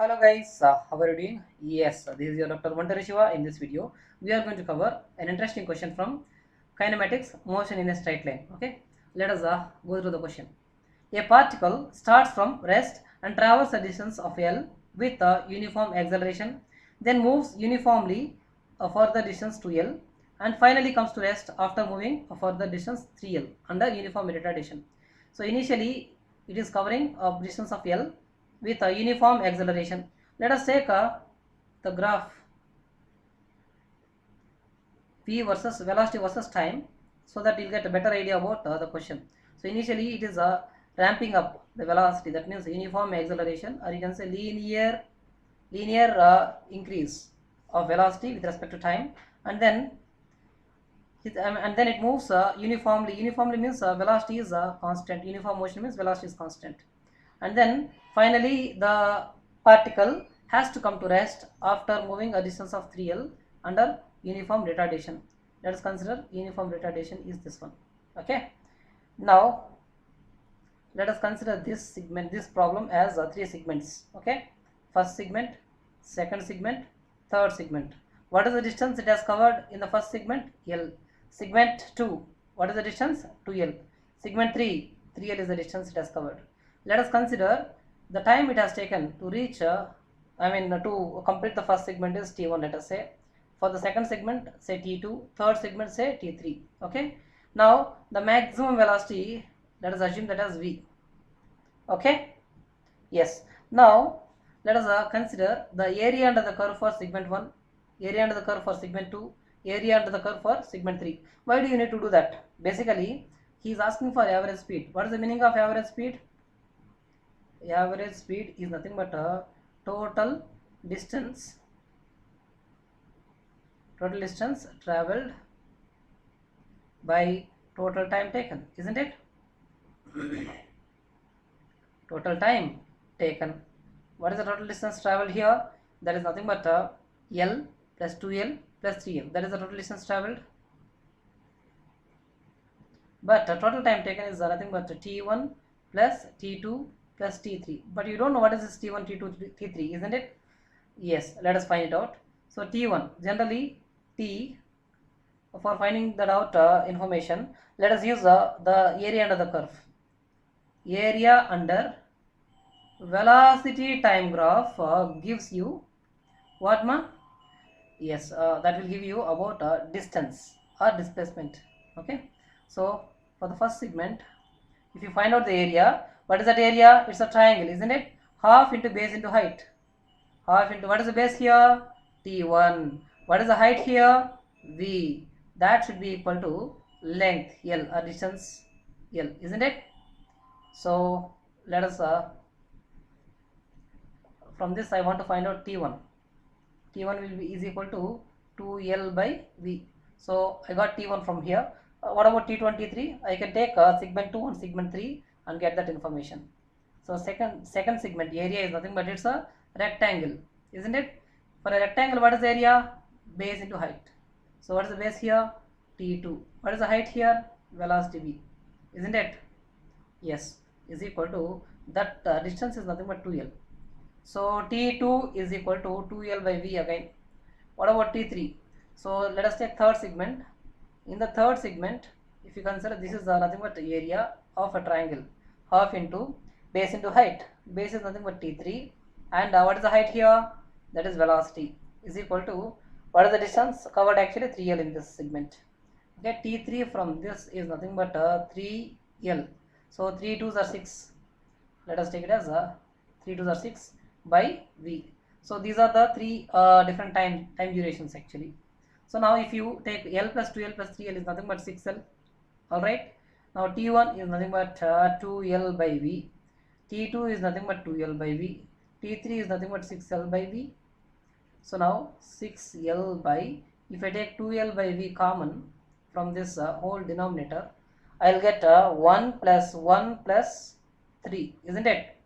Hello guys, how are you doing? Yes, this is your Dr. Vantari Shiva. In this video, we are going to cover an interesting question from kinematics, motion in a straight line. Okay, let us go through the question. A particle starts from rest and travels a distance of L with a uniform acceleration, then moves uniformly a further distance to L and finally comes to rest after moving a further distance 3L under uniform retardation. So initially it is covering a distance of L with a uniform acceleration. Let us take the graph v versus velocity versus time so that you'll get a better idea about the question. So initially it is ramping up the velocity, that means uniform acceleration, or you can say linear increase of velocity with respect to time, and then it moves uniformly. Uniformly means velocity is constant. Uniform motion means velocity is constant, and then finally the particle has to come to rest after moving a distance of 3L under uniform retardation. Let us consider uniform retardation is this one. Okay, now let us consider this problem as three segments. Okay, first segment, second segment, third segment. What is the distance it has covered in the first segment? L. Segment 2, what is the distance? 2L. Segment 3, 3L is the distance it has covered. Let us consider the time it has taken to reach to complete the first segment is T1, let us say. For the second segment, say T2, third segment, say T3. Okay, now the maximum velocity, let us assume that as V. Okay, yes. Now let us consider the area under the curve for segment 1, area under the curve for segment 2, area under the curve for segment 3. Why do you need to do that? Basically he is asking for average speed. What is the meaning of average speed? Average speed is nothing but a total distance traveled by total time taken, isn't it? Total time taken. What is the total distance traveled here? That is nothing but L plus 2L plus 3L. That is the total distance traveled. But total time taken is nothing but T1 plus T2 plus T3. But you don't know what is this T1, T2, T3, isn't it? Yes, let us find it out. So T1, generally T, for finding that out information, let us use the area under the curve. Area under velocity time graph gives you what, ma? Yes, that will give you about distance or displacement. Okay, so for the first segment, if you find out the area, what is that area? It's a triangle, isn't it? Half into base into height. Half into, what is the base here? T1. What is the height here? V. That should be equal to length L or distance L, isn't it? So let us from this I want to find out T1. T1 will be is equal to 2L by V. So I got T1 from here. What about T2 and T3? I can take segment 2 and segment 3 and get that information. So second segment area is nothing but it's a rectangle, isn't it? For a rectangle, what is the area? Base into height. So what is the base here? T2. What is the height here? Velocity V, isn't it? Yes, is equal to that distance is nothing but 2L. So T2 is equal to 2L by V again. What about T3? So let us take third segment. In the third segment, if you consider this is nothing but area of a triangle, half into base into height. Base is nothing but T3, and what is the height here? That is velocity is equal to, what is the distance covered? Actually 3L in this segment. Okay, T3 from this is nothing but 3L. So 3 2s are 6. Let us take it as 3 2s are 6 by V. So these are the three different time durations actually. So now if you take L plus 2L plus 3L is nothing but 6L. Alright. Now T1 is nothing but 2L by V. T2 is nothing but 2L by V. T3 is nothing but 6L by V. So now 6L by, if I take 2L by V common from this whole denominator, I'll get 1 plus 1 plus 3, isn't it?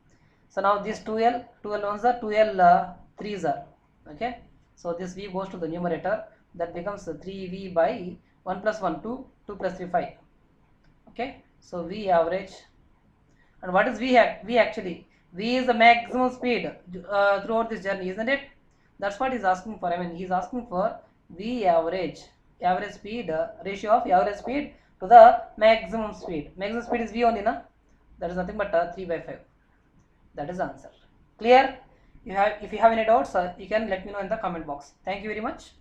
So now this 2L ones are 2L 3s are, okay. So this V goes to the numerator, that becomes 3V by 1 plus 1 2, 2 plus 3 5. Okay, so V average. And what is V actually? V is the maximum speed throughout this journey, isn't it? That's what he's asking for. I mean, he's asking for V average, average speed, ratio of average speed to the maximum speed. Maximum speed is V only, na? That is nothing but 3/5. That is the answer. Clear? If you have any doubts, you can let me know in the comment box. Thank you very much.